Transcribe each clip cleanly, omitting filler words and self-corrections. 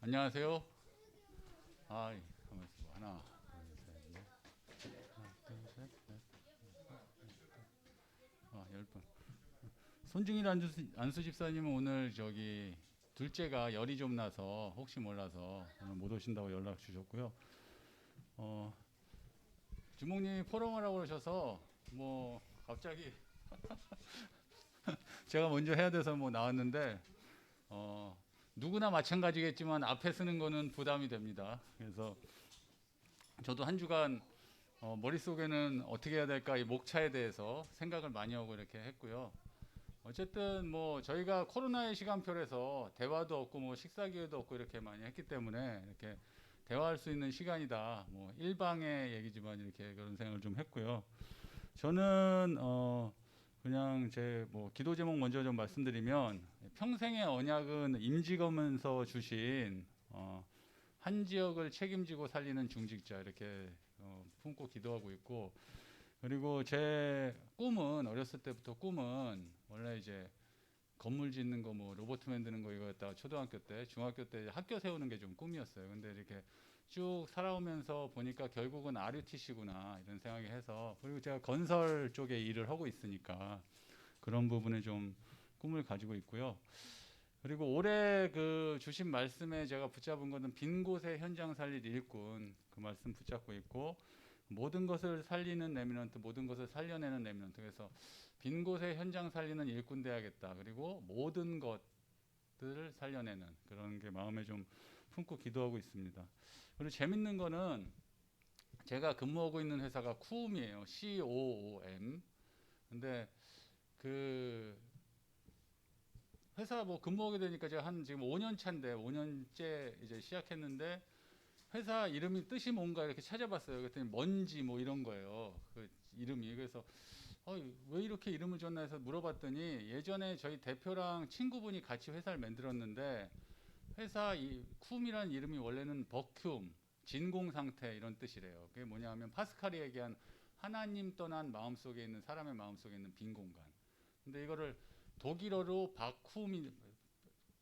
안녕하세요. 아, 가만 있어. 하나, 둘, 셋, 넷. 하나, 둘, 셋, 넷. 열 분. 손중일 안수 집사님은 오늘 저기 둘째가 열이 좀 나서 혹시 몰라서 오늘 못 오신다고 연락 주셨고요. 어, 주목님이 포럼하라고 그러셔서 뭐 갑자기 제가 먼저 해야 돼서 뭐 나왔는데 누구나 마찬가지겠지만 앞에 쓰는 거는 부담이 됩니다. 그래서 저도 한 주간 머릿속에는 어떻게 해야 될까 이 목차에 대해서 생각을 많이 하고 이렇게 했고요. 어쨌든 뭐 저희가 코로나의 시간표에서 대화도 없고 뭐 식사 기회도 없고 이렇게 많이 했기 때문에 이렇게 대화할 수 있는 시간이다. 뭐 일방의 얘기지만 이렇게 그런 생각을 좀 했고요. 저는 그냥 제 뭐 기도 제목 먼저 좀 말씀드리면 평생의 언약은 임직하면서 주신 한 지역을 책임지고 살리는 중직자 이렇게 품고 기도하고 있고, 그리고 제 꿈은 어렸을 때부터 꿈은 원래 이제 건물 짓는 거 뭐 로봇 만드는 거 이거였다가 초등학교 때 중학교 때 학교 세우는 게 좀 꿈이었어요. 근데 이렇게 쭉 살아오면서 보니까 결국은 RUTC구나 이런 생각이 해서, 그리고 제가 건설 쪽에 일을 하고 있으니까 그런 부분에 좀 꿈을 가지고 있고요. 그리고 올해 그 주신 말씀에 제가 붙잡은 것은 빈 곳에 현장 살릴 일꾼, 그 말씀 붙잡고 있고, 모든 것을 살리는 레미넌트, 모든 것을 살려내는 레미넌트. 그래서 빈 곳에 현장 살리는 일꾼 돼야겠다. 그리고 모든 것들을 살려내는 그런 게 마음에 좀 품고 기도하고 있습니다. 그리고 재밌는 거는 제가 근무하고 있는 회사가 쿠움이에요. COOM. 근데 그 회사 뭐 근무하게 되니까 제가 한 지금 5년 차인데 5년째 이제 시작했는데 회사 이름이 뜻이 뭔가 이렇게 찾아봤어요. 그랬더니 먼지 뭐 이런 거예요. 그 이름이. 그래서 왜 이렇게 이름을 줬나 해서 물어봤더니 예전에 저희 대표랑 친구분이 같이 회사를 만들었는데 회사 이 쿰이라는 이름이 원래는 버큐움, 진공 상태 이런 뜻이래요. 그게 뭐냐 하면 파스칼이 얘기한 하나님 떠난 마음속에 있는 사람의 마음속에 있는 빈 공간. 근데 이거를 독일어로 바쿰이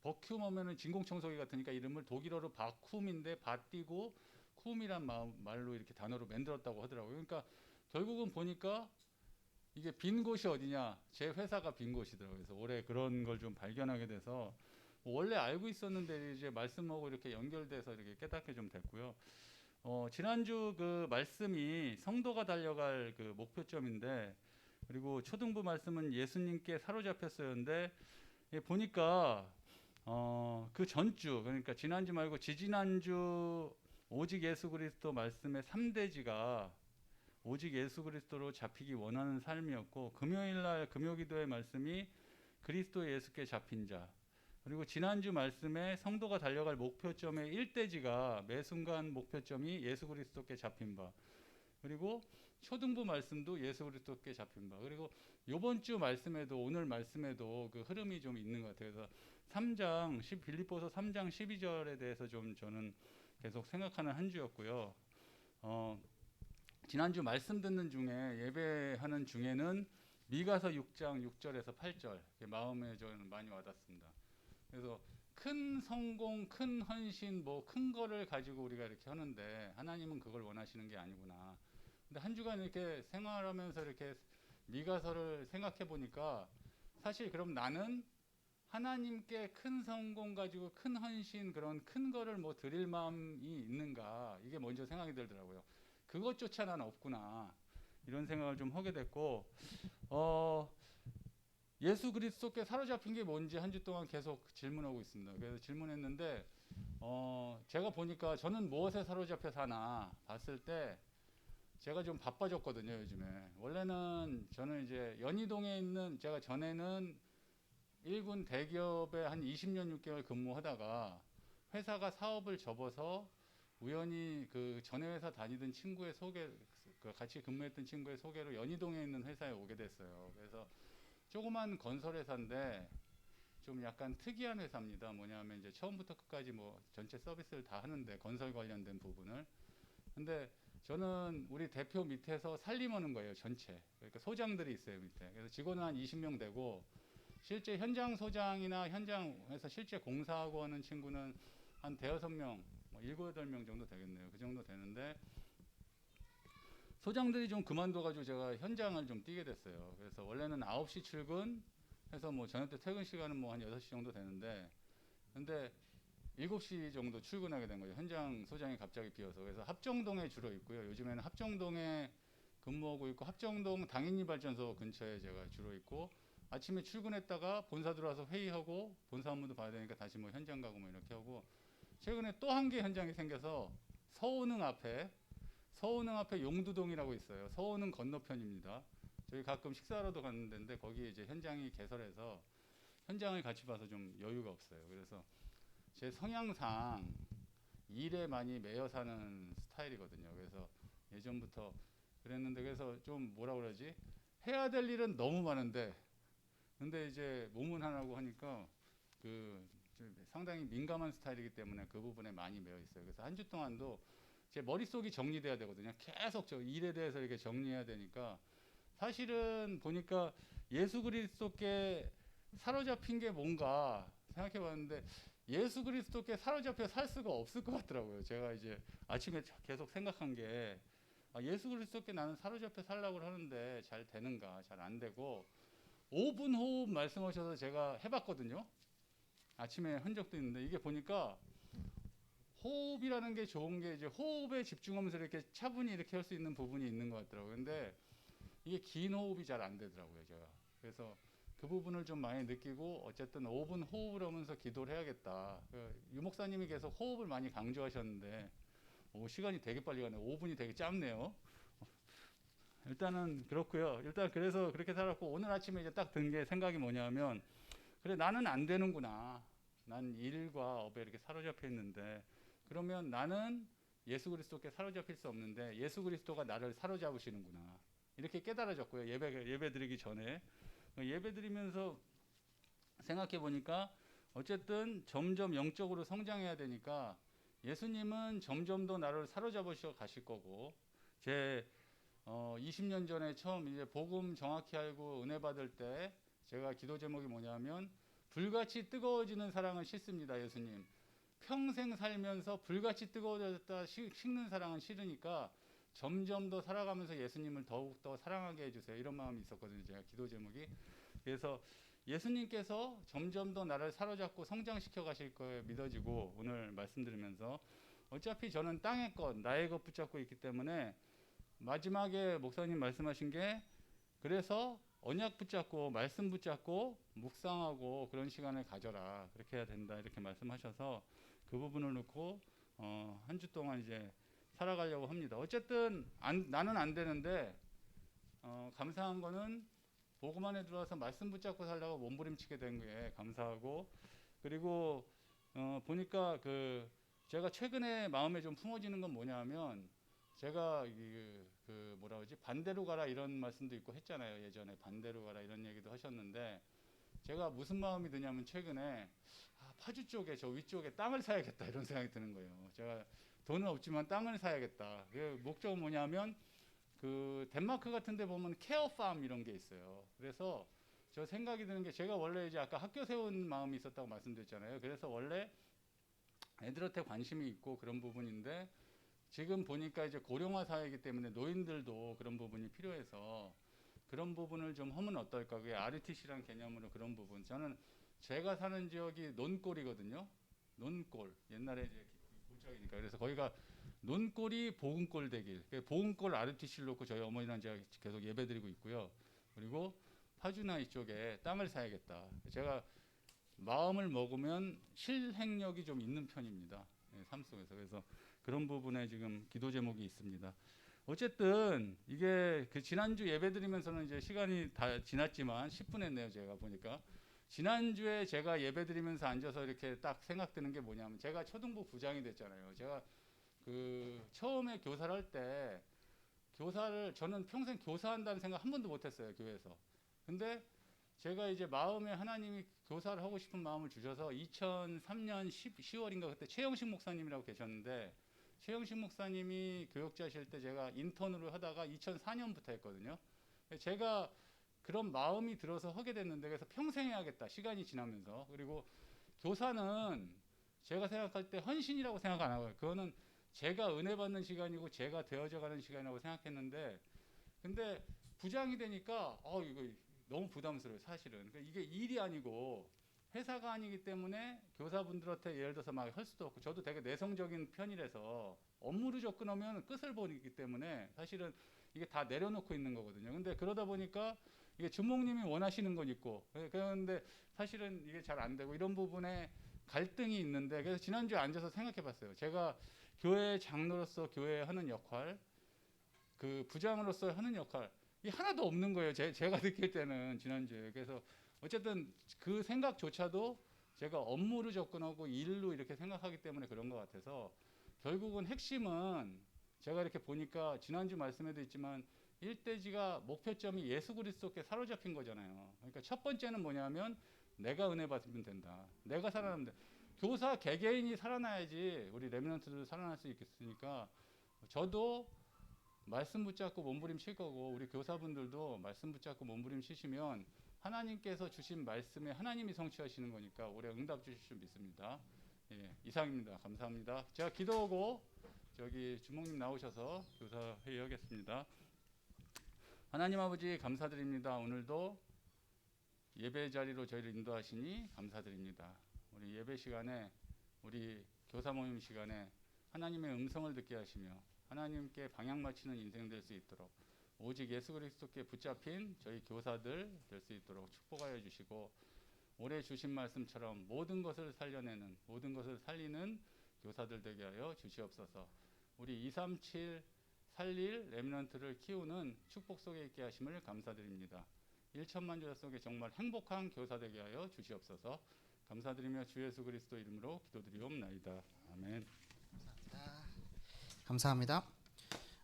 버큐움 하면은 진공청소기 같으니까 이름을 독일어로 바쿰인데 바띄고 쿰이란 말로 이렇게 단어로 만들었다고 하더라고요. 그러니까 결국은 보니까 이게 빈 곳이 어디냐? 제 회사가 빈 곳이더라고요. 그래서 올해 그런 걸 좀 발견하게 돼서 원래 알고 있었는데 이제 말씀하고 이렇게 연결돼서 이렇게 깨닫게 좀 됐고요. 지난주 그 말씀이 성도가 달려갈 그 목표점인데, 그리고 초등부 말씀은 예수님께 사로잡혔어요인데 보니까 그 전주, 그러니까 지난주 말고 지지난주 오직 예수 그리스도 말씀의 3대지가 오직 예수 그리스도로 잡히기 원하는 삶이었고, 금요일 날 금요기도의 말씀이 그리스도 예수께 잡힌 자, 그리고 지난주 말씀에 성도가 달려갈 목표점의 1대지가 매 순간 목표점이 예수 그리스도께 잡힌 바, 그리고 초등부 말씀도 예수 그리스도께 잡힌 바, 그리고 요번 주 말씀에도 오늘 말씀에도 그 흐름이 좀 있는 것 같아요. 그래서 3장 빌립보서 3장 12절에 대해서 좀 저는 계속 생각하는 한 주였고요. 지난주 말씀 듣는 중에 예배하는 중에는 미가서 6장 6절에서 8절 마음에 저는 많이 와닿습니다. 그래서 큰 성공, 큰 헌신, 뭐 큰 거를 가지고 우리가 이렇게 하는데 하나님은 그걸 원하시는 게 아니구나. 근데 한 주간 이렇게 생활하면서 이렇게 미가서를 생각해 보니까 사실 그럼 나는 하나님께 큰 성공 가지고 큰 헌신 그런 큰 거를 뭐 드릴 마음이 있는가, 이게 먼저 생각이 들더라고요. 그것조차 난 없구나 이런 생각을 좀 하게 됐고, 예수 그리스도께 사로잡힌 게 뭔지 한 주 동안 계속 질문하고 있습니다. 그래서 질문했는데 제가 보니까 저는 무엇에 사로잡혀 사나 봤을 때 제가 좀 바빠졌거든요. 요즘에 원래는 저는 이제 연희동에 있는, 제가 전에는 일군 대기업에 한 20년 6개월 근무하다가 회사가 사업을 접어서 우연히 그 전에 회사 다니던 친구의 소개, 그 같이 근무했던 친구의 소개로 연희동에 있는 회사에 오게 됐어요. 그래서 조그만 건설 회사인데 좀 약간 특이한 회사입니다. 뭐냐면 이제 처음부터 끝까지 뭐 전체 서비스를 다 하는데 건설 관련된 부분을. 근데 저는 우리 대표 밑에서 살림하는 거예요, 전체. 그러니까 소장들이 있어요, 밑에. 그래서 직원은 한 20명 되고, 실제 현장 소장이나 현장에서 실제 공사하고 하는 친구는 한 대여섯 명, 뭐 7, 8명 정도 되겠네요. 그 정도 되는데 소장들이 좀 그만둬가지고 제가 현장을 좀 뛰게 됐어요. 그래서 원래는 9시 출근 해서 뭐 저녁 때 퇴근 시간은 뭐 한 6시 정도 되는데 근데 7시 정도 출근하게 된 거죠. 현장 소장이 갑자기 비어서. 그래서 합정동에 주로 있고요. 요즘에는 합정동에 근무하고 있고 합정동 당인리 발전소 근처에 제가 주로 있고 아침에 출근했다가 본사 들어와서 회의하고 본사 업무도 봐야 되니까 다시 뭐 현장 가고 뭐 이렇게 하고 최근에 또 한 개 현장이 생겨서 서운흥 앞에 용두동이라고 있어요. 서운흥 건너편입니다. 저희 가끔 식사하러도 가는 데인데 거기 이제 현장이 개설해서 현장을 같이 봐서 좀 여유가 없어요. 그래서 제 성향상 일에 많이 매여 사는 스타일이거든요. 그래서 예전부터 그랬는데 그래서 좀 뭐라 그러지? 해야 될 일은 너무 많은데 근데 이제 몸은 하나고 하니까 좀 상당히 민감한 스타일이기 때문에 그 부분에 많이 매여 있어요. 그래서 한 주 동안도 제 머릿속이 정리돼야 되거든요. 계속 저 일에 대해서 이렇게 정리해야 되니까 사실은 보니까 예수 그리스도께 사로잡힌 게 뭔가 생각해 봤는데 예수 그리스도께 사로잡혀 살 수가 없을 것 같더라고요. 제가 이제 아침에 계속 생각한 게 예수 그리스도께 나는 사로잡혀 살라고 하는데 잘 되는가? 잘 안 되고 5분 호흡 말씀하셔서 제가 해봤거든요. 아침에 한 적도 있는데 이게 보니까 호흡이라는 게 좋은 게 이제 호흡에 집중하면서 이렇게 차분히 이렇게 할 수 있는 부분이 있는 것 같더라고요. 근데 이게 긴 호흡이 잘 안 되더라고요, 제가. 그래서 그 부분을 좀 많이 느끼고 어쨌든 5분 호흡을 하면서 기도를 해야겠다. 유 목사님이 계속 호흡을 많이 강조하셨는데 시간이 되게 빨리 가네요. 5분이 되게 짧네요. 일단은 그렇고요. 일단 그래서 그렇게 살았고 오늘 아침에 이제 딱 든 게 생각이 뭐냐면 그래 나는 안 되는구나. 난 일과 업에 이렇게 사로잡혀 있는데 그러면 나는 예수 그리스도께 사로잡힐 수 없는데 예수 그리스도가 나를 사로잡으시는구나. 이렇게 깨달아졌고요. 예배 드리기 전에 예배 드리면서 생각해 보니까 어쨌든 점점 영적으로 성장해야 되니까 예수님은 점점 더 나를 사로잡으셔 가실 거고 제 20년 전에 처음 이제 복음 정확히 알고 은혜 받을 때 제가 기도 제목이 뭐냐면 불같이 뜨거워지는 사랑은 싫습니다. 예수님. 평생 살면서 불같이 뜨거워졌다 식는 사랑은 싫으니까 점점 더 살아가면서 예수님을 더욱더 사랑하게 해주세요. 이런 마음이 있었거든요. 제가 기도 제목이. 그래서 예수님께서 점점 더 나를 사로잡고 성장시켜 가실 거에 믿어지고 오늘 말씀드리면서 어차피 저는 땅의 것, 나의 것 붙잡고 있기 때문에 마지막에 목사님 말씀하신 게 그래서 언약 붙잡고 말씀 붙잡고 묵상하고 그런 시간을 가져라. 그렇게 해야 된다. 이렇게 말씀하셔서 그 부분을 놓고 한 주 동안 이제 살아가려고 합니다. 어쨌든 나는 안 되는데 감사한 거는 복음 안에 들어와서 말씀 붙잡고 살다가 몸부림치게 된 게 감사하고 그리고 보니까 제가 최근에 마음에 좀 품어지는 건 뭐냐면 제가 뭐라 그러지 반대로 가라 이런 말씀도 있고 했잖아요. 예전에 반대로 가라 이런 얘기도 하셨는데 제가 무슨 마음이 드냐면 최근에 파주 쪽에 저 위쪽에 땅을 사야겠다 이런 생각이 드는 거예요. 제가 돈은 없지만 땅을 사야겠다. 그 목적은 뭐냐면 덴마크 같은 데 보면 케어팜 이런 게 있어요. 그래서 저 생각이 드는 게 제가 원래 이제 아까 학교 세운 마음이 있었다고 말씀드렸잖아요. 그래서 원래 애들한테 관심이 있고 그런 부분인데 지금 보니까 이제 고령화 사회이기 때문에 노인들도 그런 부분이 필요해서 그런 부분을 좀 하면 어떨까? 그게 RTC란 개념으로 그런 부분. 저는 제가 사는 지역이 논골이거든요. 논골. 옛날에 이제 골짜기니까. 그래서 거기가 논골이 보금골 대길. 보금골 RTC를 놓고 저희 어머니랑 제가 계속 예배드리고 있고요. 그리고 파주나 이쪽에 땅을 사야겠다. 제가 마음을 먹으면 실행력이 좀 있는 편입니다. 삶 속에서. 그래서 그런 부분에 지금 기도 제목이 있습니다. 어쨌든 이게 지난주 예배 드리면서는 이제 시간이 다 지났지만 10분 했네요. 제가 보니까 지난주에 제가 예배 드리면서 앉아서 이렇게 딱 생각드는 게 뭐냐면 제가 초등부 부장이 됐잖아요. 제가 처음에 교사를 할 때 저는 평생 교사한다는 생각 한 번도 못 했어요. 교회에서. 근데 제가 이제 마음에 하나님이 교사를 하고 싶은 마음을 주셔서 2003년 10월인가 그때 최영식 목사님이라고 계셨는데 최영식 목사님이 교육자실 때 제가 인턴으로 하다가 2004년부터 했거든요. 제가 그런 마음이 들어서 하게 됐는데 그래서 평생 해야겠다. 시간이 지나면서. 그리고 교사는 제가 생각할 때 헌신이라고 생각 안 하고요. 그거는 제가 은혜 받는 시간이고 제가 되어져 가는 시간이라고 생각했는데, 근데 부장이 되니까 이거 너무 부담스러워요, 사실은. 그러니까 이게 일이 아니고 회사가 아니기 때문에 교사분들한테 예를 들어서 막 할 수도 없고, 저도 되게 내성적인 편이라서 업무로 접근하면 끝을 보기 때문에 사실은 이게 다 내려놓고 있는 거거든요. 근데 그러다 보니까 이게 주목님이 원하시는 건 있고, 그런데 사실은 이게 잘 안 되고, 이런 부분에 갈등이 있는데, 그래서 지난주에 앉아서 생각해 봤어요. 제가 교회 장로로서 교회에 하는 역할, 그 부장으로서 하는 역할, 이 하나도 없는 거예요. 제가 느낄 때는 지난주에. 그래서 어쨌든 그 생각조차도 제가 업무로 접근하고 일로 이렇게 생각하기 때문에 그런 것 같아서, 결국은 핵심은 제가 이렇게 보니까 지난주 말씀에도 있지만 일대지가 목표점이 예수 그리스도께 사로잡힌 거잖아요. 그러니까 첫 번째는 뭐냐면 내가 은혜 받으면 된다. 내가 살아나면 돼. 교사 개개인이 살아나야지 우리 렘넌트들 살아날 수 있겠으니까, 저도 말씀 붙잡고 몸부림 칠 거고, 우리 교사분들도 말씀 붙잡고 몸부림 치시면 하나님께서 주신 말씀에 하나님이 성취하시는 거니까 올해 응답 주실 줄 믿습니다. 예, 이상입니다. 감사합니다. 제가 기도하고 저기 주목님 나오셔서 교사 회의하겠습니다. 하나님 아버지 감사드립니다. 오늘도 예배 자리로 저희를 인도하시니 감사드립니다. 우리 예배 시간에, 우리 교사 모임 시간에 하나님의 음성을 듣게 하시며 하나님께 방향 맞추는 인생 될 수 있도록, 오직 예수 그리스도께 붙잡힌 저희 교사들 될 수 있도록 축복하여 주시고, 올해 주신 말씀처럼 모든 것을 살려내는, 모든 것을 살리는 교사들 되게 하여 주시옵소서. 우리 237 살릴 렘넌트를 키우는 축복 속에 있게 하심을 감사드립니다. 1천만 교사 속에 정말 행복한 교사 되게 하여 주시옵소서. 감사드리며 주 예수 그리스도 이름으로 기도드리옵나이다. 아멘. 감사합니다.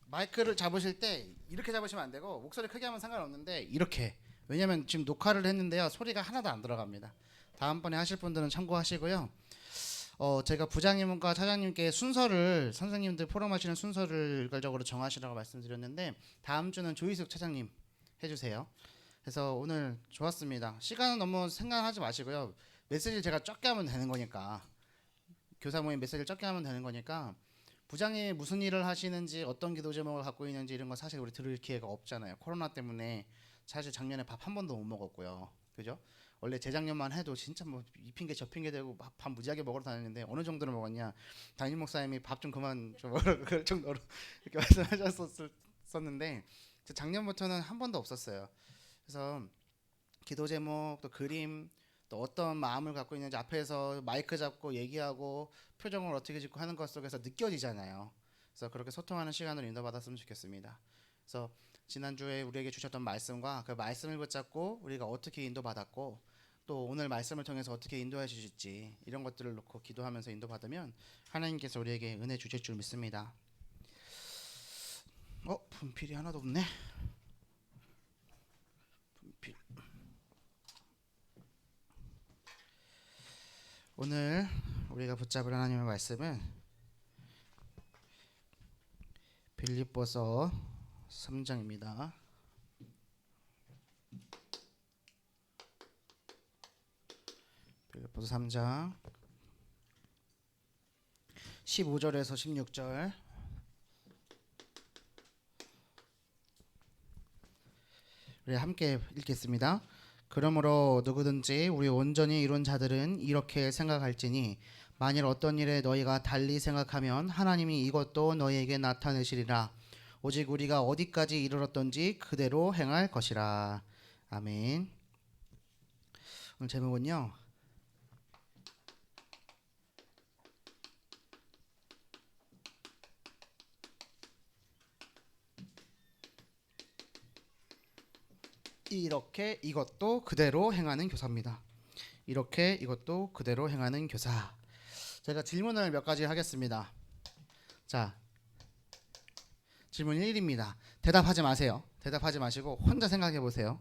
마이크를 잡으실 때 이렇게 잡으시면 안 되고, 목소리 크게 하면 상관없는데 이렇게, 왜냐면 지금 녹화를 했는데요, 소리가 하나도 안 들어갑니다. 다음번에 하실 분들은 참고하시고요. 제가 부장님과 차장님께 순서를, 선생님들 포럼하시는 순서를 일괄적으로 정하시라고 말씀드렸는데, 다음 주는 조희숙 차장님 해주세요. 그래서 오늘 좋았습니다. 시간은 너무 생각하지 마시고요. 메시지를 제가 적게 하면 되는 거니까, 교사 모임 메시지를 적게 하면 되는 거니까, 부장님이 무슨 일을 하시는지, 어떤 기도 제목을 갖고 있는지 이런 거 사실 우리 들을 기회가 없잖아요. 코로나 때문에 사실 작년에 밥 한 번도 못 먹었고요. 그죠? 원래 재작년만 해도 진짜 뭐 이 핑계 저 핑계 대고 밥 무지하게 먹으러 다녔는데, 어느 정도로 먹었냐? 담임 목사님이 밥 좀 그만 좀 먹으라 그럴 정도로 이렇게 말씀하셨었는데, 작년부터는 한 번도 없었어요. 그래서 기도 제목, 또 그림, 또 어떤 마음을 갖고 있는지 앞에서 마이크 잡고 얘기하고 표정을 어떻게 짓고 하는 것 속에서 느껴지잖아요. 그래서 그렇게 소통하는 시간을 인도받았으면 좋겠습니다. 그래서 지난주에 우리에게 주셨던 말씀과 그 말씀을 붙잡고 우리가 어떻게 인도받았고, 또 오늘 말씀을 통해서 어떻게 인도해 주실지, 이런 것들을 놓고 기도하면서 인도받으면 하나님께서 우리에게 은혜 주실 줄 믿습니다. 분필이 하나도 없네. 분필. 오늘 우리가 붙잡을 하나님의 말씀은 빌립보서 3장입니다. 빌립보서 3장 15절에서 16절. 우리 함께 읽겠습니다. 그러므로 누구든지 우리 온전히 이룬 자들은 이렇게 생각할지니, 만일 어떤 일에 너희가 달리 생각하면 하나님이 이것도 너희에게 나타내시리라. 오직 우리가 어디까지 이르렀던지 그대로 행할 것이라. 아멘. 오늘 제목은요, 이렇게 이것도 그대로 행하는 교사입니다. 이렇게 이것도 그대로 행하는 교사. 제가 질문을 몇 가지 하겠습니다. 자, 질문 1입니다. 대답하지 마세요. 대답하지 마시고 혼자 생각해 보세요.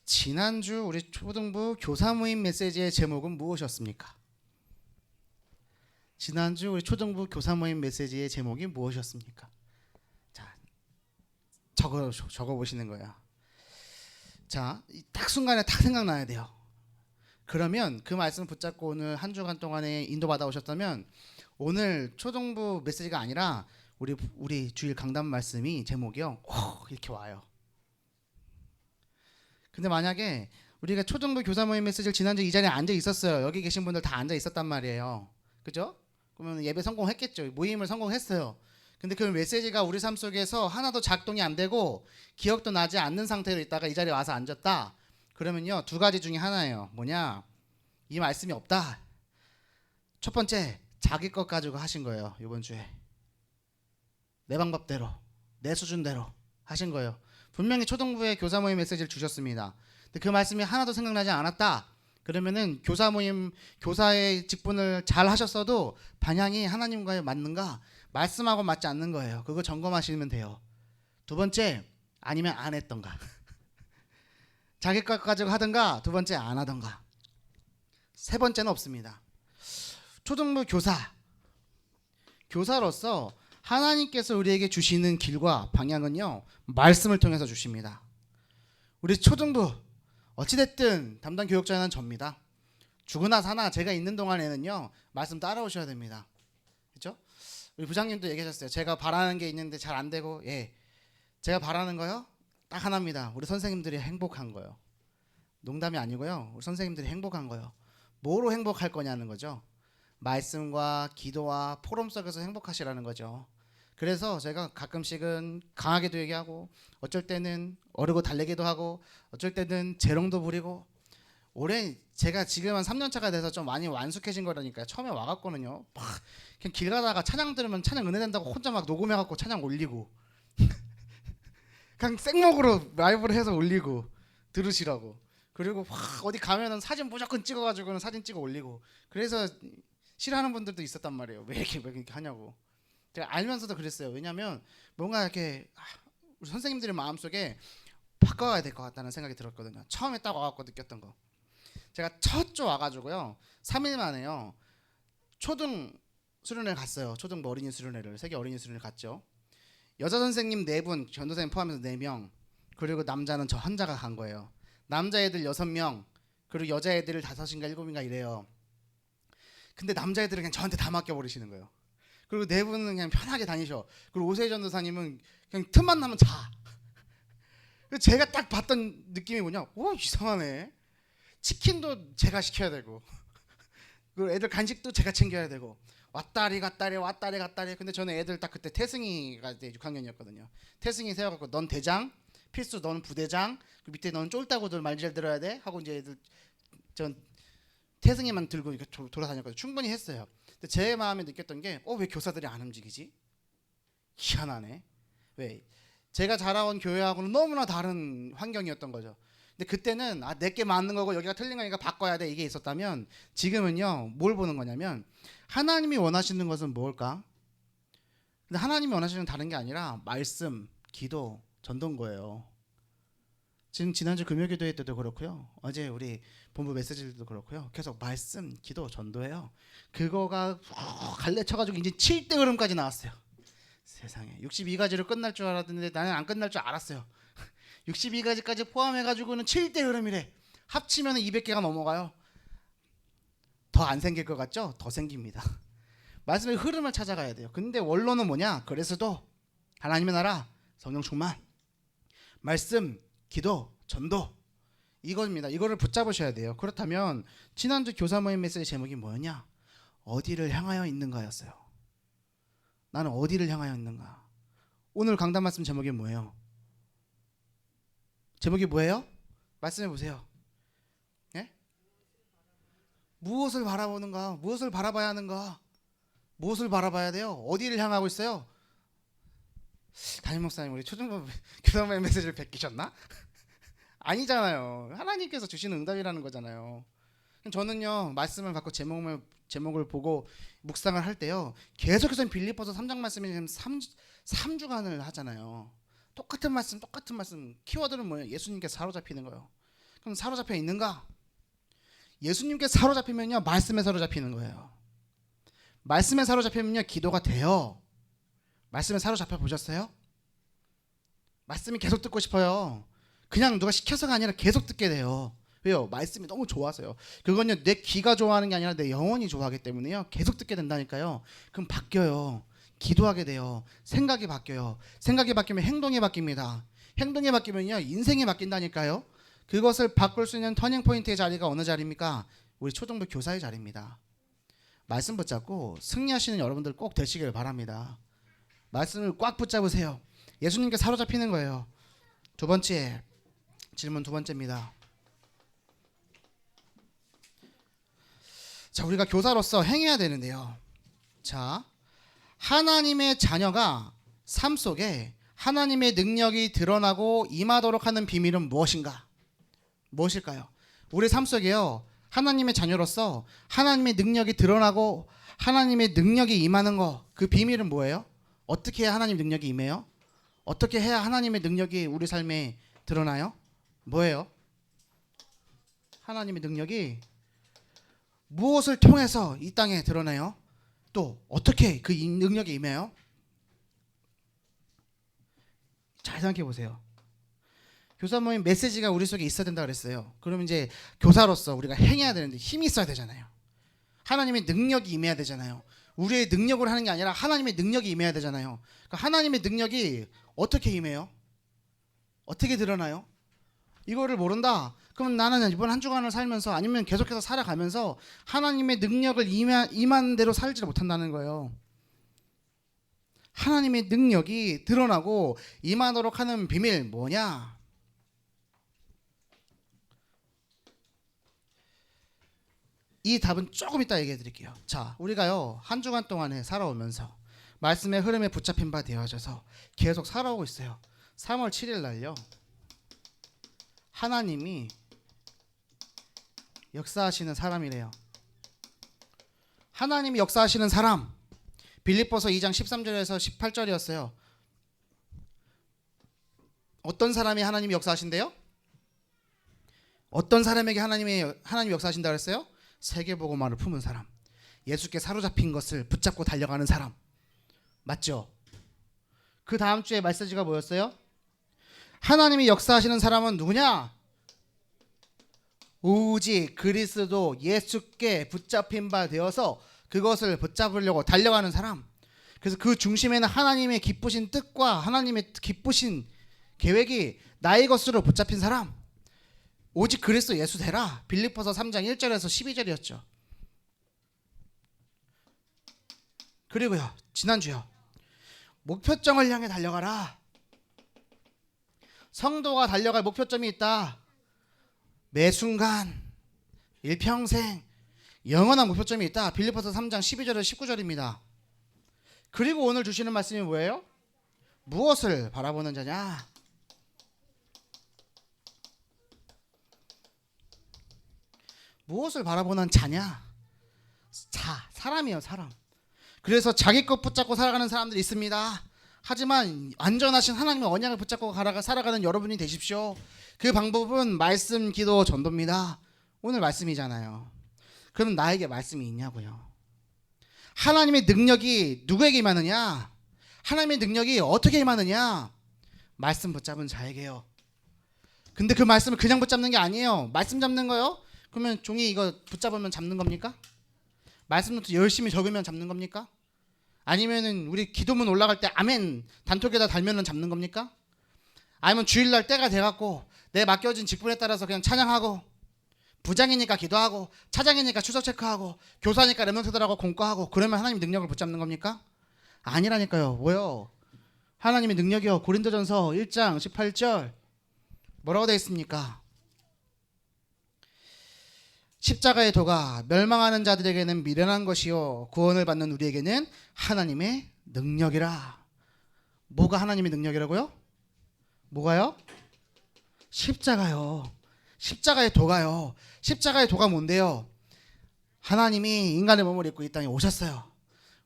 지난주 우리 초등부 교사 모임 메시지의 제목은 무엇이었습니까? 지난주 우리 초등부 교사 모임 메시지의 제목이 무엇이었습니까? 자, 적어 보시는 거예요. 자, 딱 순간에 딱 생각나야 돼요. 그러면 그 말씀 붙잡고 오늘 한 주간 동안에 인도받아 오셨다면 오늘 초등부 메시지가 아니라 우리 주일 강단 말씀이 제목이요. 이렇게 와요. 근데 만약에 우리가 초등부 교사 모임 메시지를 지난주 이 자리에 앉아 있었어요. 여기 계신 분들 다 앉아 있었단 말이에요. 그죠? 그러면 예배 성공했겠죠. 모임을 성공했어요. 근데 그 메시지가 우리 삶 속에서 하나도 작동이 안 되고 기억도 나지 않는 상태로 있다가 이 자리에 와서 앉았다. 그러면요, 두 가지 중에 하나예요. 뭐냐? 이 말씀이 없다. 첫 번째, 자기 것 가지고 하신 거예요. 이번 주에 내 방법대로, 내 수준대로 하신 거예요. 분명히 초등부에 교사 모임 메시지를 주셨습니다. 근데 그 말씀이 하나도 생각나지 않았다. 그러면은 교사 모임, 교사의 직분을 잘 하셨어도 방향이 하나님과의 맞는가, 말씀하고 맞지 않는 거예요. 그거 점검하시면 돼요. 두 번째, 아니면 안 했던가. 자기 것 가지고 하던가, 두 번째 안 하던가. 세 번째는 없습니다. 초등부 교사로서 하나님께서 우리에게 주시는 길과 방향은요, 말씀을 통해서 주십니다. 우리 초등부 어찌됐든 담당 교육자는 접니다. 죽으나 사나 제가 있는 동안에는요, 말씀 따라오셔야 됩니다. 그렇죠? 우리 부장님도 얘기하셨어요. 제가 바라는 게 있는데 잘 안 되고, 제가 바라는 거요 딱 하나입니다. 우리 선생님들이 행복한 거요. 농담이 아니고요, 우리 선생님들이 행복한 거요. 뭐로 행복할 거냐는 거죠. 말씀과 기도와 포럼 속에서 행복하시라는 거죠. 그래서 제가 가끔씩은 강하게도 얘기하고, 어쩔 때는 어르고 달래기도 하고, 어쩔 때는 재롱도 부리고. 올해 제가 지금 한 3년차가 돼서 좀 많이 완숙해진 거라니까요. 처음에 와갖고는요, 막 그냥 길 가다가 찬양 들으면 찬양 은혜 된다고 혼자 막 녹음해갖고 찬양 올리고 그냥 생목으로 라이브를 해서 올리고 들으시라고. 그리고 막 어디 가면은 사진 무조건 찍어가지고는 사진 찍어 올리고. 그래서 싫어하는 분들도 있었단 말이에요. 왜 이렇게 하냐고. 제가 알면서도 그랬어요. 왜냐하면 뭔가 이렇게 우리 선생님들의 마음속에 바꿔야 될 것 같다는 생각이 들었거든요. 처음에 딱 와갖고 느꼈던 거. 제가 첫 주 와가지고요, 3일 만에요, 초등 수련회 갔어요. 초등 어린이 수련회를, 세계 어린이 수련회 갔죠. 여자 선생님 4분, 전도사님 포함해서 4명, 그리고 남자는 저 혼자가 간 거예요. 남자애들 6명, 그리고 여자애들 5인가 7인가 이래요. 근데 남자애들은 그냥 저한테 다 맡겨버리시는 거예요. 그리고 4분은 그냥 편하게 다니셔. 그리고 오세희 전도사님은 그냥 틈만 나면 자. 제가 딱 봤던 느낌이 뭐냐, 이상하네. 치킨도 제가 시켜야 되고, 그리고 애들 간식도 제가 챙겨야 되고, 왔다리 갔다리 왔다리 갔다리. 근데 저는 애들 딱 그때 태승이가 6학년이었거든요. 태승이 세워갖고 넌 대장, 필수 넌 부대장, 그 밑에 넌 쫄다고들 말 잘 들어야 돼 하고, 이제 애들 전 태승이만 들고 이렇게 돌아다녔거든요. 충분히 했어요. 근데 제 마음에 느꼈던 게, 왜 교사들이 안 움직이지? 희한하네. 왜? 제가 자라온 교회하고는 너무나 다른 환경이었던 거죠. 근데 그때는 내게 맞는 거고 여기가 틀린 거니까 바꿔야 돼, 이게 있었다면, 지금은요, 뭘 보는 거냐면 하나님이 원하시는 것은 뭘까? 근데 하나님이 원하시는 건 다른 게 아니라 말씀, 기도, 전도인 거예요. 지금 지난주 금요기도회 때도 그렇고요, 어제 우리 본부 메시지도 그렇고요, 계속 말씀, 기도, 전도예요. 그거가 갈래쳐가지고 이제 7대 흐름까지 나왔어요. 세상에, 62가지로 끝날 줄 알았는데 나는 안 끝날 줄 알았어요. 62가지까지 포함해가지고는 7대 흐름이래. 합치면 200개가 넘어가요. 더 안 생길 것 같죠? 더 생깁니다. 말씀의 흐름을 찾아가야 돼요. 근데 원론은 뭐냐? 그래서도 하나님의 나라, 성령 충만, 말씀, 기도, 전도, 이겁니다. 이거를 붙잡으셔야 돼요. 그렇다면 지난주 교사 모임 메시지 제목이 뭐였냐? 어디를 향하여 있는가였어요. 나는 어디를 향하여 있는가? 오늘 강단 말씀 제목이 뭐예요? 제목이 뭐예요? 말씀해 보세요. 예? 무엇을 바라보는가? 무엇을 바라봐야 하는가? 무엇을 바라봐야 돼요? 어디를 향하고 있어요? 담임 목사님, 우리 초등부 교사 모임 메시지를 베끼셨나? 아니잖아요. 하나님께서 주시는 응답이라는 거잖아요. 저는요, 말씀을 받고 제목을 보고 묵상을 할 때요, 계속해서 빌립보서 3장 말씀이 3주간을 하잖아요. 똑같은 말씀. 키워드는 뭐예요? 예수님께 사로잡히는 거예요. 그럼 사로잡혀 있는가? 예수님께 사로잡히면요, 말씀에 사로잡히는 거예요. 말씀에 사로잡히면요, 기도가 돼요. 말씀에 사로잡혀 보셨어요? 말씀이 계속 듣고 싶어요. 그냥 누가 시켜서가 아니라 계속 듣게 돼요. 왜요? 말씀이 너무 좋아서요. 그건요 내 귀가 좋아하는 게 아니라 내 영혼이 좋아하기 때문에요. 계속 듣게 된다니까요. 그럼 바뀌어요. 기도하게 돼요. 생각이 바뀌어요. 생각이 바뀌면 행동이 바뀝니다. 행동이 바뀌면요 인생이 바뀐다니까요. 그것을 바꿀 수 있는 터닝 포인트의 자리가 어느 자리입니까? 우리 초등부 교사의 자리입니다. 말씀 붙잡고 승리하시는 여러분들 꼭 되시길 바랍니다. 말씀을 꽉 붙잡으세요. 예수님께 사로잡히는 거예요. 두 번째 질문, 두 번째입니다. 자, 우리가 교사로서 행해야 되는데요. 자, 하나님의 자녀가 삶 속에 하나님의 능력이 드러나고 임하도록 하는 비밀은 무엇인가? 무엇일까요? 우리 삶 속에요. 하나님의 자녀로서 하나님의 능력이 드러나고 하나님의 능력이 임하는 거, 그 비밀은 뭐예요? 어떻게 해야 하나님 능력이 임해요? 어떻게 해야 하나님의 능력이 우리 삶에 드러나요? 뭐예요? 하나님의 능력이 무엇을 통해서 이 땅에 드러나요? 또 어떻게 그 능력이 임해요? 잘 생각해 보세요. 교사 모임 메시지가 우리 속에 있어야 된다 그랬어요. 그러면 이제 교사로서 우리가 행해야 되는데 힘이 있어야 되잖아요. 하나님의 능력이 임해야 되잖아요. 우리의 능력으로 하는 게 아니라 하나님의 능력이 임해야 되잖아요. 그러니까 하나님의 능력이 어떻게 임해요? 어떻게 드러나요? 이거를 모른다? 그럼 나는 이번 한 주간을 살면서 아니면 계속해서 살아가면서 하나님의 능력을 임하는 대로 살지 못한다는 거예요. 하나님의 능력이 드러나고 임하도록 하는 비밀 뭐냐? 이 답은 조금 이따 얘기해 드릴게요. 자, 우리가요 한 주간 동안에 살아오면서 말씀의 흐름에 붙잡힌 바 되어져서 계속 살아오고 있어요. 3월 7일 날요 하나님이 역사하시는 사람이래요. 하나님이 역사하시는 사람, 빌립보서 2장 13절에서 18절이었어요. 어떤 사람이 하나님이 역사하신대요? 어떤 사람에게 하나님이 역사하신다 그랬어요? 세계복음화를 품은 사람, 예수께 사로잡힌 것을 붙잡고 달려가는 사람, 맞죠? 그 다음 주에 메시지가 뭐였어요? 하나님이 역사하시는 사람은 누구냐? 오직 그리스도 예수께 붙잡힌 바 되어서 그것을 붙잡으려고 달려가는 사람. 그래서 그 중심에는 하나님의 기쁘신 뜻과 하나님의 기쁘신 계획이 나의 것으로 붙잡힌 사람. 오직 그리스도 예수 되라. 빌립보서 3장 1절에서 12절이었죠. 그리고요 지난주요 목표점을 향해 달려가라. 성도가 달려갈 목표점이 있다. 매 순간 일평생 영원한 목표점이 있다. 빌립보서 3장 12절에서 19절입니다. 그리고 오늘 주시는 말씀이 뭐예요? 무엇을 바라보는 자냐? 무엇을 바라보는 자냐? 사람이에요, 사람. 그래서 자기 것 붙잡고 살아가는 사람들이 있습니다. 하지만 안전하신 하나님의 언약을 붙잡고 살아가는 여러분이 되십시오. 그 방법은 말씀, 기도, 전도입니다. 오늘 말씀이잖아요. 그럼 나에게 말씀이 있냐고요. 하나님의 능력이 누구에게 임하느냐? 하나님의 능력이 어떻게 임하느냐? 말씀 붙잡은 자에게요. 근데 그 말씀을 그냥 붙잡는 게 아니에요. 말씀 잡는 거요? 그러면 종이 이거 붙잡으면 잡는 겁니까? 말씀부터 열심히 적으면 잡는 겁니까? 아니면은 우리 기도문 올라갈 때 아멘 단톡에다 달면은 잡는 겁니까? 아니면 주일날 때가 돼갖고 내 맡겨진 직분에 따라서 그냥 찬양하고 부장이니까 기도하고 차장이니까 추석 체크하고 교사니까 렘넌트들하고 공과하고 그러면 하나님 능력을 붙잡는 겁니까? 아니라니까요. 뭐요? 하나님의 능력이요. 고린도전서 1장 18절 뭐라고 되어 있습니까? 십자가의 도가 멸망하는 자들에게는 미련한 것이요 구원을 받는 우리에게는 하나님의 능력이라. 뭐가 하나님의 능력이라고요? 뭐가요? 십자가요. 십자가의 도가요. 십자가의 도가 뭔데요? 하나님이 인간의 몸을 입고 이 땅에 오셨어요.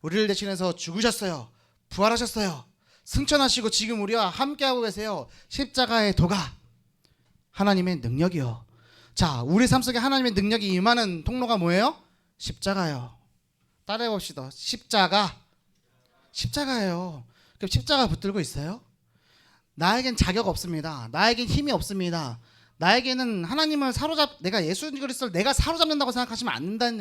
우리를 대신해서 죽으셨어요. 부활하셨어요. 승천하시고 지금 우리와 함께하고 계세요. 십자가의 도가 하나님의 능력이요. 자, 우리 삶 속에 하나님의 능력이 임하는 통로가 뭐예요? 십자가요. 따라해 봅시다. 십자가예요. 그럼 십자가 붙들고 있어요? 나에겐 자격 없습니다. 나에겐 힘이 없습니다. 나에게는 하나님을 내가 예수 그리스도를 내가 사로잡는다고 생각하시면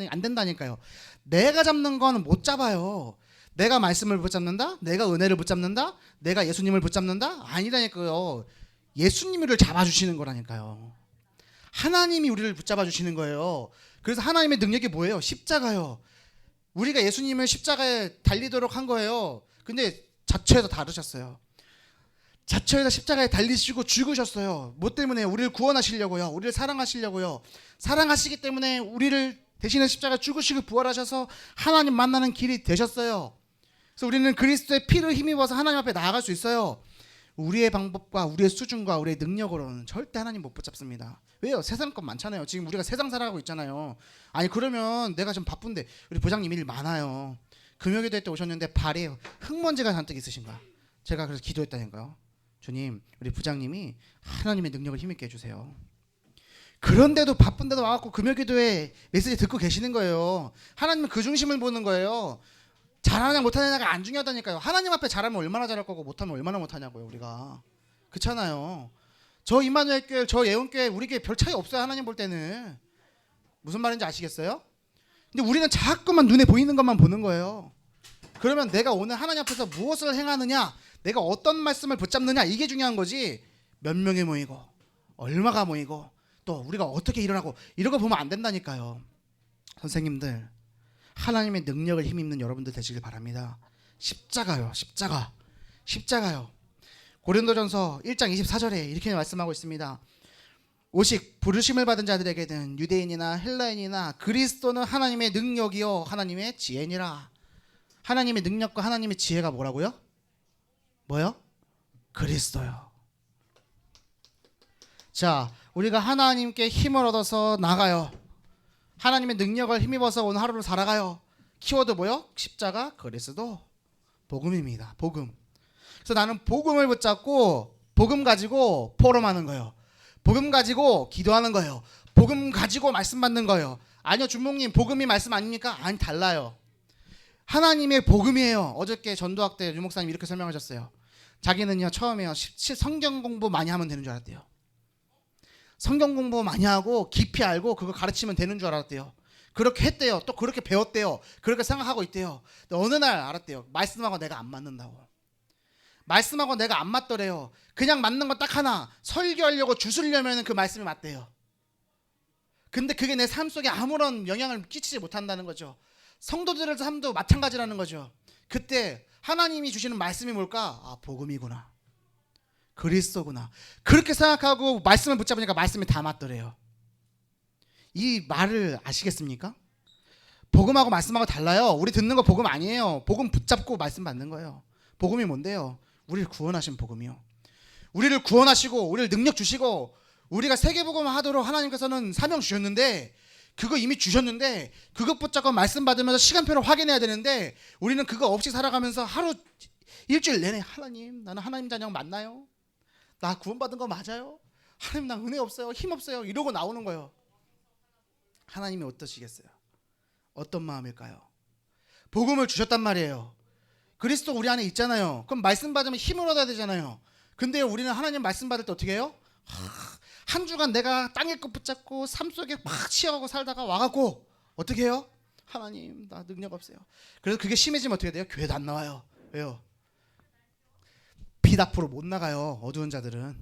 안 된다니까요. 내가 잡는 거는 못 잡아요. 내가 말씀을 붙잡는다? 내가 은혜를 붙잡는다? 내가 예수님을 붙잡는다? 아니라니까요. 예수님을 잡아주시는 거라니까요. 하나님이 우리를 붙잡아 주시는 거예요. 그래서 하나님의 능력이 뭐예요? 십자가요. 우리가 예수님을 십자가에 달리도록 한 거예요. 근데 자처에서 다르셨어요. 자처에서 십자가에 달리시고 죽으셨어요. 뭐 때문에? 우리를 구원하시려고요. 우리를 사랑하시려고요. 사랑하시기 때문에 우리를 대신에 십자가에 죽으시고 부활하셔서 하나님 만나는 길이 되셨어요. 그래서 우리는 그리스도의 피를 힘입어서 하나님 앞에 나아갈 수 있어요. 우리의 방법과 우리의 수준과 우리의 능력으로는 절대 하나님 못 붙잡습니다. 왜요? 세상 것 많잖아요. 지금 우리가 세상 살아가고 있잖아요. 아니 그러면 내가 좀 바쁜데 우리 부장님 일 많아요. 금요기도회 때 오셨는데 발에 흙먼지가 잔뜩 있으신가? 제가 그래서 기도했다니까요. 주님, 우리 부장님이 하나님의 능력을 힘있게 해주세요. 그런데도 바쁜데도 와갖고 금요기도회 메시지 듣고 계시는 거예요. 하나님은 그 중심을 보는 거예요. 잘하냐 못하냐가 안 중요하다니까요. 하나님 앞에 잘하면 얼마나 잘할 거고 못하면 얼마나 못하냐고요. 우리가 그렇잖아요. 저 임마누엘 교회, 저 예원교회, 우리 교회 별 차이 없어요. 하나님 볼 때는. 무슨 말인지 아시겠어요? 근데 우리는 자꾸만 눈에 보이는 것만 보는 거예요. 그러면 내가 오늘 하나님 앞에서 무엇을 행하느냐, 내가 어떤 말씀을 붙잡느냐, 이게 중요한 거지. 몇 명이 모이고 얼마가 모이고 또 우리가 어떻게 일어나고 이런 거 보면 안 된다니까요. 선생님들, 하나님의 능력을 힘입는 여러분들 되시길 바랍니다. 십자가요. 십자가요. 고린도전서 1장 24절에 이렇게 말씀하고 있습니다. 오직 부르심을 받은 자들에게는 유대인이나 헬라인이나 그리스도는 하나님의 능력이요 하나님의 지혜니라. 하나님의 능력과 하나님의 지혜가 뭐라고요? 뭐요? 그리스도요. 자, 우리가 하나님께 힘을 얻어서 나가요. 하나님의 능력을 힘입어서 오늘 하루를 살아가요. 키워드 뭐요? 십자가, 그리스도, 복음입니다. 복음. 그래서 나는 복음을 붙잡고 복음 가지고 포럼하는 거예요. 복음 가지고 기도하는 거예요. 복음 가지고 말씀 받는 거예요. 아니요, 준목님, 복음이 말씀 아닙니까? 아니, 달라요. 하나님의 복음이에요. 어저께 전도학 때 유목사님 이렇게 설명하셨어요. 자기는요, 처음에요, 성경 공부 많이 하면 되는 줄 알았대요. 성경 공부 많이 하고 깊이 알고 그거 가르치면 되는 줄 알았대요. 그렇게 했대요. 또 그렇게 배웠대요. 그렇게 생각하고 있대요. 근데 어느 날 알았대요. 말씀하고 내가 안 맞는다고. 말씀하고 내가 안 맞더래요. 그냥 맞는 거 딱 하나. 설교하려고 주술려면 그 말씀이 맞대요. 근데 그게 내 삶 속에 아무런 영향을 끼치지 못한다는 거죠. 성도들의 삶도 마찬가지라는 거죠. 그때 하나님이 주시는 말씀이 뭘까? 아, 복음이구나. 그리스도구나. 그렇게 생각하고 말씀을 붙잡으니까 말씀이 다 맞더래요. 이 말을 아시겠습니까? 복음하고 말씀하고 달라요. 우리 듣는 거 복음 아니에요. 복음 붙잡고 말씀 받는 거예요. 복음이 뭔데요? 우리를 구원하신 복음이요. 우리를 구원하시고 우리를 능력 주시고 우리가 세계복음 하도록 하나님께서는 사명 주셨는데, 그거 이미 주셨는데 그것 붙잡고 말씀 받으면서 시간표를 확인해야 되는데 우리는 그거 없이 살아가면서 하루 일주일 내내 하나님, 나는 하나님 자녀 맞나요? 나 구원받은 거 맞아요? 하나님, 나 은혜 없어요, 힘 없어요, 이러고 나오는 거예요. 하나님이 어떠시겠어요? 어떤 마음일까요? 복음을 주셨단 말이에요. 그리스도 우리 안에 있잖아요. 그럼 말씀 받으면 힘을 얻어야 되잖아요. 근데 우리는 하나님 말씀 받을 때 어떻게 해요? 한 주간 내가 땅에 것 붙잡고 삶 속에 막 치여가고 살다가 와갖고 어떻게 해요? 하나님, 나 능력 없어요. 그래서 그게 심해지면 어떻게 돼요? 교회도 안 나와요. 왜요? 빛 앞으로 못 나가요. 어두운 자들은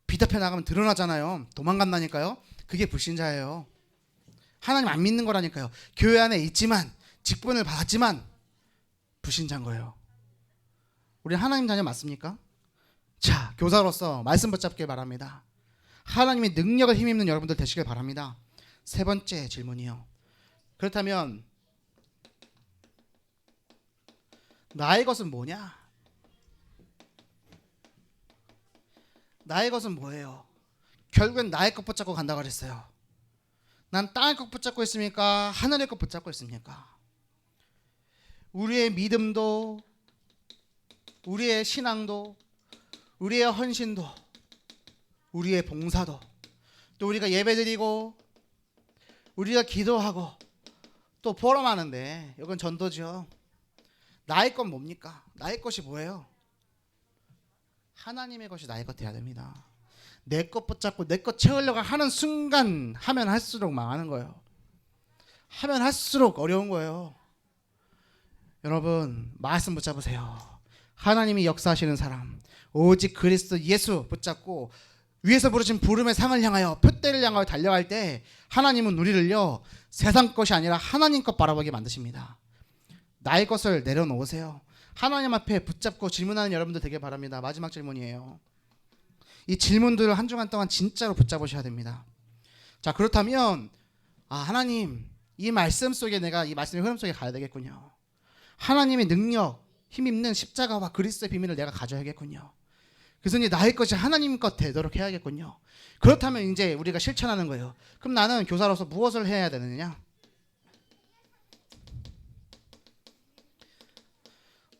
빛 앞에 나가면 드러나잖아요. 도망간다니까요. 그게 불신자예요. 하나님 안 믿는 거라니까요. 교회 안에 있지만, 직분을 받았지만 불신자인 거예요. 우리 하나님 자녀 맞습니까? 자, 교사로서 말씀 붙잡길 바랍니다. 하나님의 능력을 힘입는 여러분들 되시길 바랍니다. 세 번째 질문이요. 그렇다면 나의 것은 뭐냐? 나의 것은 뭐예요? 결국엔 나의 것 붙잡고 간다고 그랬어요. 난 땅의 것 붙잡고 있습니까? 하늘의 것 붙잡고 있습니까? 우리의 믿음도, 우리의 신앙도, 우리의 헌신도, 우리의 봉사도, 또 우리가 예배드리고 우리가 기도하고 또 포럼하는데, 이건 전도죠. 나의 건 뭡니까? 나의 것이 뭐예요? 하나님의 것이 나의 것 돼야 됩니다. 내 것 붙잡고 내 것 채우려고 하는 순간 하면 할수록 망하는 거예요. 하면 할수록 어려운 거예요. 여러분 말씀 붙잡으세요. 하나님이 역사하시는 사람 오직 그리스도 예수 붙잡고 위에서 부르신 부름의 상을 향하여 표대를 향하여 달려갈 때 하나님은 우리를요 세상 것이 아니라 하나님 것 바라보게 만드십니다. 나의 것을 내려놓으세요. 하나님 앞에 붙잡고 질문하는 여러분들 되길 바랍니다. 마지막 질문이에요. 이 질문들을 한 주간 동안 진짜로 붙잡으셔야 됩니다. 자, 그렇다면 하나님 이 말씀 속에 내가 이 말씀의 흐름 속에 가야 되겠군요. 하나님의 능력, 힘있는 십자가와 그리스도의 비밀을 내가 가져야겠군요. 그래서 이제 나의 것이 하나님 것 되도록 해야겠군요. 그렇다면 이제 우리가 실천하는 거예요. 그럼 나는 교사로서 무엇을 해야 되느냐?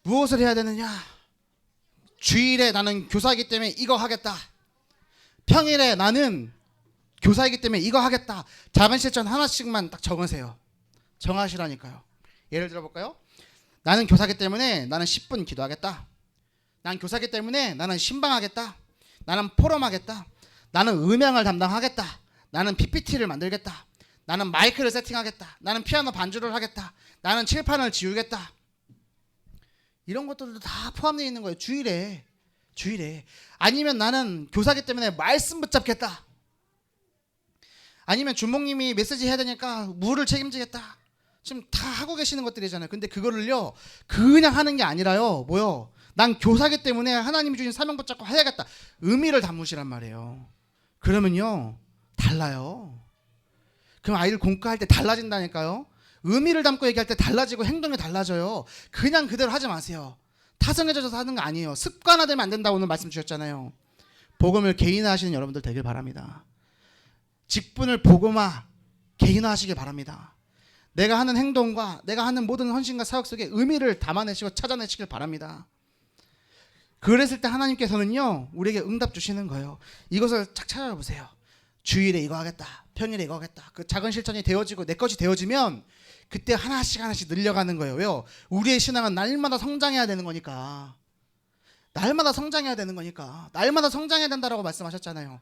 무엇을 해야 되느냐? 주일에 나는 교사이기 때문에 이거 하겠다. 평일에 나는 교사이기 때문에 이거 하겠다. 작은 실천 하나씩만 딱 적으세요. 정하시라니까요. 예를 들어 볼까요? 나는 교사이기 때문에 나는 10분 기도하겠다. 난 교사이기 때문에 나는 신방하겠다. 나는 포럼하겠다. 나는 음향을 담당하겠다. 나는 PPT를 만들겠다. 나는 마이크를 세팅하겠다. 나는 피아노 반주를 하겠다. 나는 칠판을 지우겠다. 이런 것들도 다 포함되어 있는 거예요. 주일에. 아니면 나는 교사이기 때문에 말씀 붙잡겠다. 아니면 주목님이 메시지 해야 되니까 물을 책임지겠다. 지금 다 하고 계시는 것들이잖아요. 근데 그거를요 그냥 하는 게 아니라요 뭐요? 난 교사이기 때문에 하나님이 주신 사명 붙잡고 해야겠다. 의미를 담으시란 말이에요. 그러면요 달라요. 그럼 아이를 공부할 때 달라진다니까요. 의미를 담고 얘기할 때 달라지고 행동이 달라져요. 그냥 그대로 하지 마세요. 타성해져서 하는 거 아니에요. 습관화되면 안 된다고 오늘 말씀 주셨잖아요. 복음을 개인화하시는 여러분들 되길 바랍니다. 직분을 복음화, 개인화하시길 바랍니다. 내가 하는 행동과 내가 하는 모든 헌신과 사역 속에 의미를 담아내시고 찾아내시길 바랍니다. 그랬을 때 하나님께서는요 우리에게 응답 주시는 거예요. 이것을 쫙 찾아보세요. 주일에 이거 하겠다. 평일에 이거 하겠다. 그 작은 실천이 되어지고 내 것이 되어지면 그때 하나씩 늘려가는 거예요. 왜요? 우리의 신앙은 날마다 성장해야 되는 거니까. 날마다 성장해야 된다라고 말씀하셨잖아요.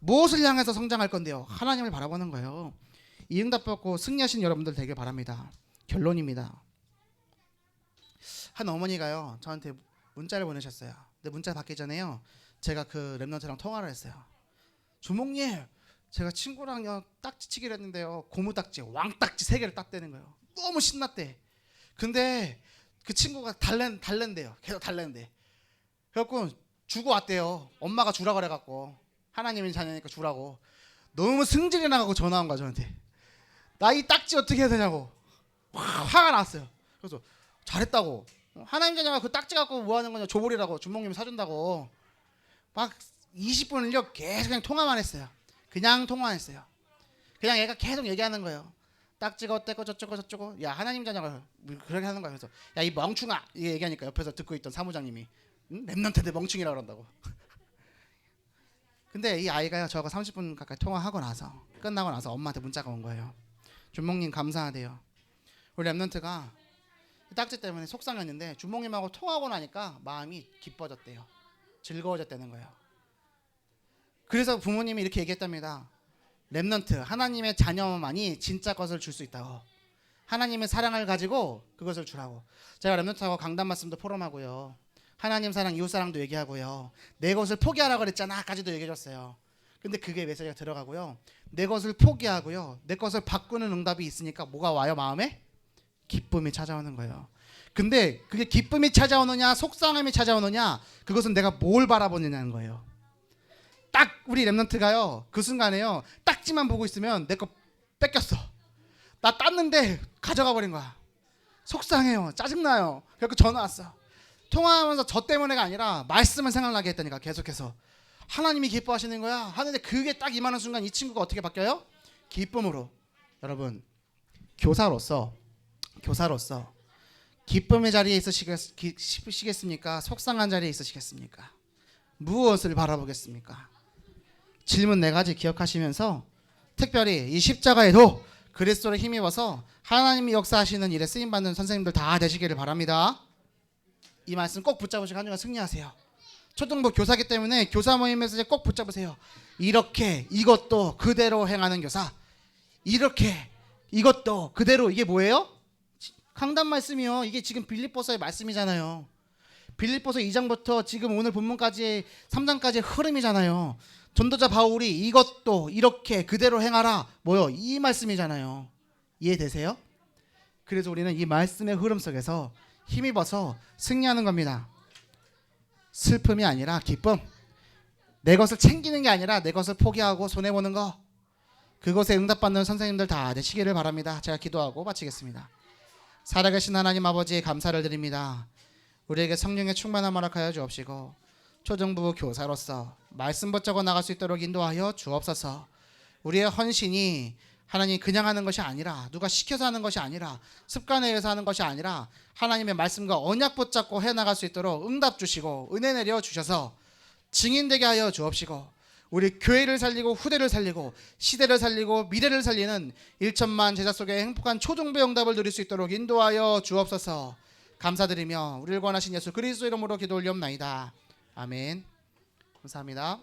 무엇을 향해서 성장할 건데요? 하나님을 바라보는 거예요. 이 응답 받고 승리하신 여러분들 되길 바랍니다. 결론입니다. 한 어머니가요 저한테 문자를 보내셨어요. 근데 문자 받기 전에요 제가 그 랩런트랑 통화를 했어요. 주목님 제가 친구랑요 딱지 치기로 했는데요 고무딱지 왕딱지 3개를 땄다는 거예요. 너무 신났대. 근데 그 친구가 달랜대요. 계속 달랜대. 그래갖고 주고 왔대요. 엄마가 주라 그래갖고 하나님의 자녀니까 주라고. 너무 승질이 나가고 전화 온 거야 저한테. 나 이 딱지 어떻게 해야 되냐고 화가 났어요. 그래서 잘했다고. 하나님 자녀가 그 딱지 갖고 뭐 하는 거냐 조볼이라고 주목님이 사준다고. 막 20분을요 계속 그냥 통화만 했어요. 그냥 얘가 계속 얘기하는 거예요. 딱지가 어때고 저쩌고. 야 하나님 자녀가 그렇게 하는 거야. 그래서 야 이 멍충아 이게 얘기하니까 옆에서 듣고 있던 사무장님이 랩런트들 멍충이라고 그런다고. 근데 이 아이가요 저하고 30분 가까이 통화하고 나서 끝나고 나서 엄마한테 문자가 온 거예요. 주목님 감사하대요. 우리 랩런트가 딱지 때문에 속상했는데 주목님하고 통화하고 나니까 마음이 기뻐졌대요. 즐거워졌다는 거예요. 그래서 부모님이 이렇게 얘기했답니다. 랩넌트 하나님의 자녀만이 진짜 것을 줄 수 있다고. 하나님의 사랑을 가지고 그것을 주라고. 제가 랩넌트하고 강단 말씀도 포럼하고요. 하나님 사랑 이웃 사랑도 얘기하고요. 내 것을 포기하라고 그랬잖아 까지도 얘기해줬어요. 근데 그게 메시지가 들어가고요. 내 것을 포기하고요. 내 것을 바꾸는 응답이 있으니까 뭐가 와요 마음에? 기쁨이 찾아오는 거예요. 근데 그게 기쁨이 찾아오느냐 속상함이 찾아오느냐 그것은 내가 뭘 바라보느냐는 거예요. 딱 우리 랩런트가요 그 순간에요 딱지만 보고 있으면 내 거 뺏겼어. 나 땄는데 가져가 버린 거야. 속상해요. 짜증나요. 그래서 전화 왔어. 통화하면서 저 때문에가 아니라 말씀을 생각나게 했다니까. 계속해서 하나님이 기뻐하시는 거야 하는데 그게 딱 임하는 순간 이 친구가 어떻게 바뀌어요? 기쁨으로. 여러분 교사로서 기쁨의 자리에 있으시겠습니까? 속상한 자리에 있으시겠습니까? 무엇을 바라보겠습니까? 질문 4가지 기억하시면서 특별히 이 십자가에도 그리스도를 힘입어서 하나님이 역사하시는 일에 쓰임받는 선생님들 다 되시기를 바랍니다. 이 말씀 꼭 붙잡으시고 한 주간 승리하세요. 초등부 교사기 때문에 교사 모임에서 이제 꼭 붙잡으세요. 이렇게 이것도 그대로 행하는 교사. 이렇게 이것도 그대로. 이게 뭐예요? 강단 말씀이요. 이게 지금 빌립보서의 말씀이잖아요. 빌립보서 2장부터 지금 오늘 본문까지 3장까지의 흐름이잖아요. 전도자 바울이 이것도 이렇게 그대로 행하라. 뭐요? 이 말씀이잖아요. 이해되세요? 그래서 우리는 이 말씀의 흐름 속에서 힘입어서 승리하는 겁니다. 슬픔이 아니라 기쁨. 내 것을 챙기는 게 아니라 내 것을 포기하고 손해보는 거. 그것에 응답받는 선생님들 다 되시기를 바랍니다. 제가 기도하고 마치겠습니다. 살아계신 하나님 아버지 감사를 드립니다. 우리에게 성령의 충만함을 허락하여 주옵시고 초등부 교사로서 말씀 붙잡고 나갈 수 있도록 인도하여 주옵소서. 우리의 헌신이 하나님 그냥 하는 것이 아니라 누가 시켜서 하는 것이 아니라 습관에 의해서 하는 것이 아니라 하나님의 말씀과 언약 붙잡고 해나갈 수 있도록 응답 주시고 은혜 내려 주셔서 증인되게 하여 주옵시고 우리 교회를 살리고 후대를 살리고 시대를 살리고 미래를 살리는 1천만 제자 속에 행복한 초등부 응답을 누릴 수 있도록 인도하여 주옵소서. 감사드리며 우리를 구원하신 예수 그리스도 이름으로 기도 올리옵나이다. 아멘. 감사합니다.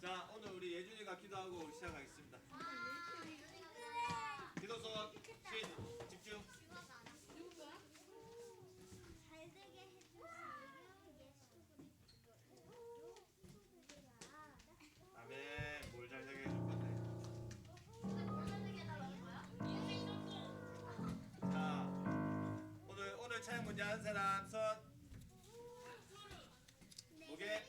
자, 오늘 우리 예준이가 기도하고 시작하겠습니다. 기도 수업 집중. 아멘. 뭘 잘 되게 해줄 건데. 자, 오늘 차영 문제 한 사람 손. 오케이.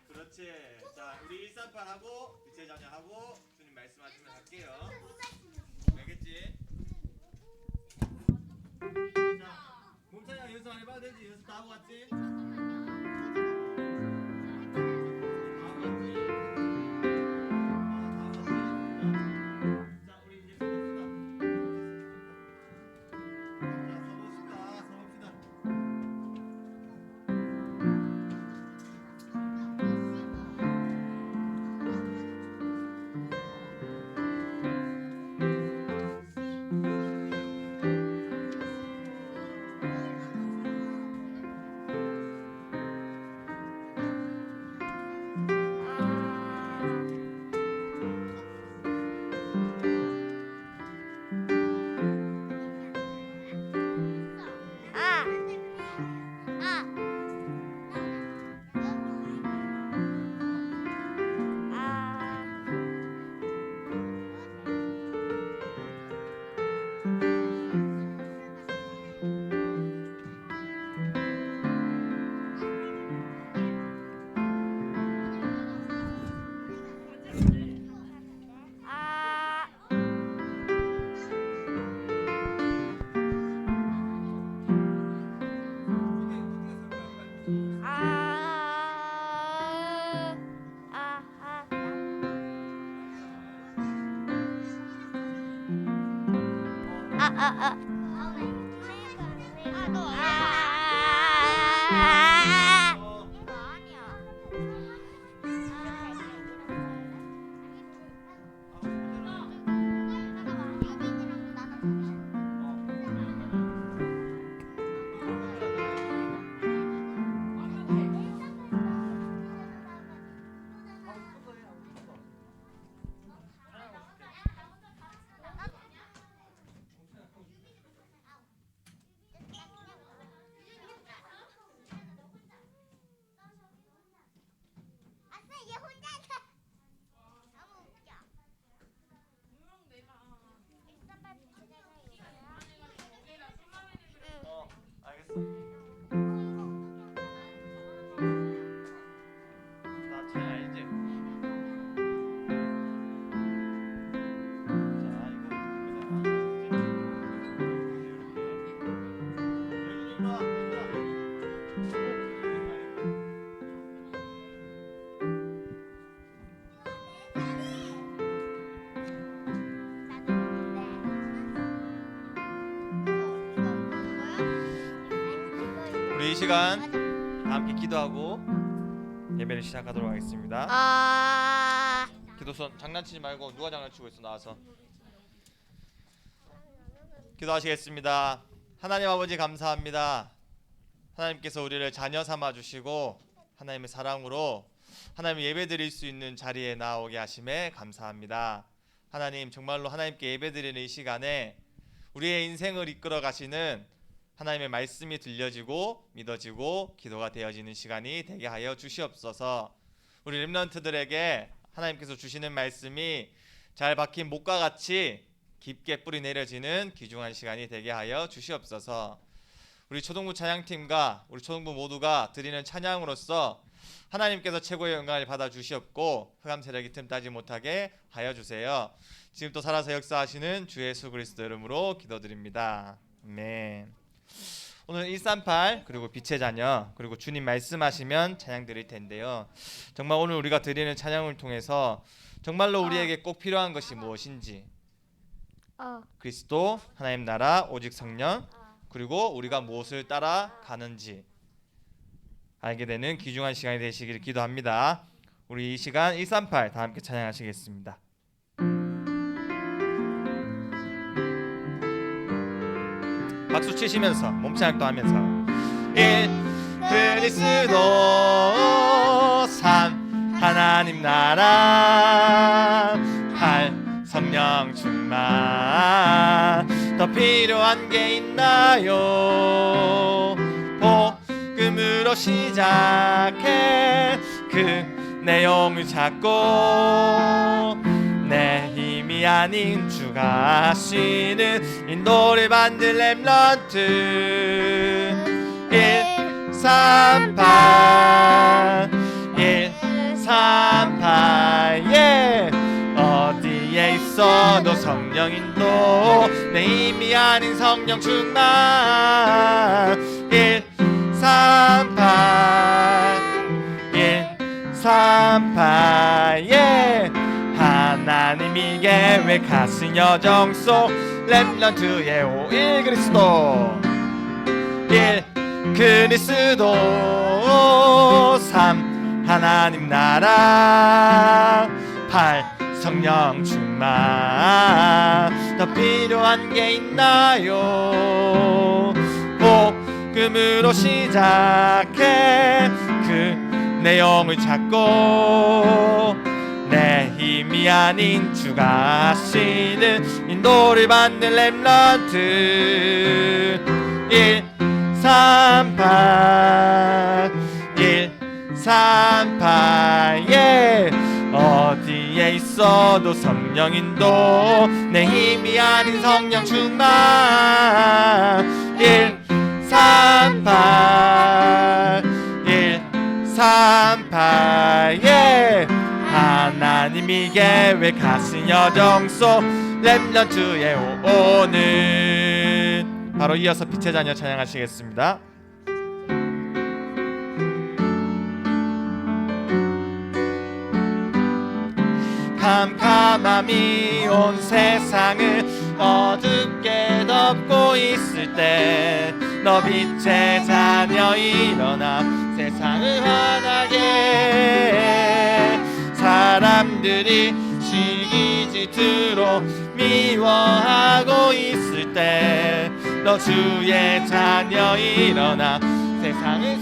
그렇지. 자, 우리 138 하고 빛의 자녀 하고 주님 말씀하시면 할게요. 알겠지? 자, 몸차량 연습 안 해봐도 되지? 연습 다 하고 왔지? 다 하고 왔지? 다 하고 왔지? 자, 우리 이제 서봅시다. 자, 서봅시다. 알겠어. 나 잘 알지? 자, 이거 여기다가 이렇게. 여기 와. 우리 이 시간 다 함께 기도하고 예배를 시작하도록 하겠습니다. 기도선 장난치지 말고 누가 장난치고 있어 나와서 기도하시겠습니다. 하나님 아버지 감사합니다. 하나님께서 우리를 자녀 삼아 주시고 하나님의 사랑으로 하나님 예배 드릴 수 있는 자리에 나오게 하심에 감사합니다. 하나님 정말로 하나님께 예배 드리는 이 시간에 우리의 인생을 이끌어 가시는 하나님의 말씀이 들려지고 믿어지고 기도가 되어지는 시간이 되게 하여 주시옵소서. 우리 렘넌트들에게 하나님께서 주시는 말씀이 잘 박힌 목과 같이 깊게 뿌리 내려지는 귀중한 시간이 되게 하여 주시옵소서. 우리 초등부 찬양팀과 우리 초등부 모두가 드리는 찬양으로서 하나님께서 최고의 영광을 받아 주시옵고 흑암 세력이 틈타지 못하게 하여 주세요. 지금 또 살아서 역사하시는 주 예수 그리스도 이름으로 기도드립니다. 아멘. 오늘 138 그리고 빛의 자녀 그리고 주님 말씀하시면 찬양 드릴 텐데요. 정말 오늘 우리가 드리는 찬양을 통해서 정말로 우리에게 꼭 필요한 것이 무엇인지 그리스도 하나님 나라 오직 성령 그리고 우리가 무엇을 따라가는지 알게 되는 귀중한 시간이 되시기를 기도합니다. 우리 이 시간 138 다 함께 찬양하시겠습니다. 박수 치시면서 몸찬양도 하면서 1 그리스도 3 하나님 나라 8 성령 충만 더 필요한 게 있나요? 복음으로 시작해 그 내용을 찾고 내 힘이 아닌 주가 하시는 인도를 받는 렘넌트 138 138 yeah. 어디에 있어도 성령 인도 내 힘이 아닌 성령 충만 138 138 yeah. 하나님이 계획하신 여정 속 렘넌트의 5 그리스도 1 그리스도 3 하나님 나라 8 성령 충만 더 필요한 게 있나요? 복음으로 시작해 그 내용을 찾고 내 힘이 아닌 주가 하시는 인도를 받는 렘넌트 138 138 yeah. 어디에 있어도 성령 인도 내 힘이 아닌 성령 충만 138 138 yeah. 하나님이 계획하신 여정 속 렘넌트의 오늘 바로 이어서 빛의 자녀 찬양하시겠습니다. 캄캄함이 온 세상을 어둡게 덮고 있을 때 너 빛의 자녀 일어나 세상을 환하게 해. 사람들이 시기 질투로 미워하고 있을 때 너 주의 자녀 일어나 세상을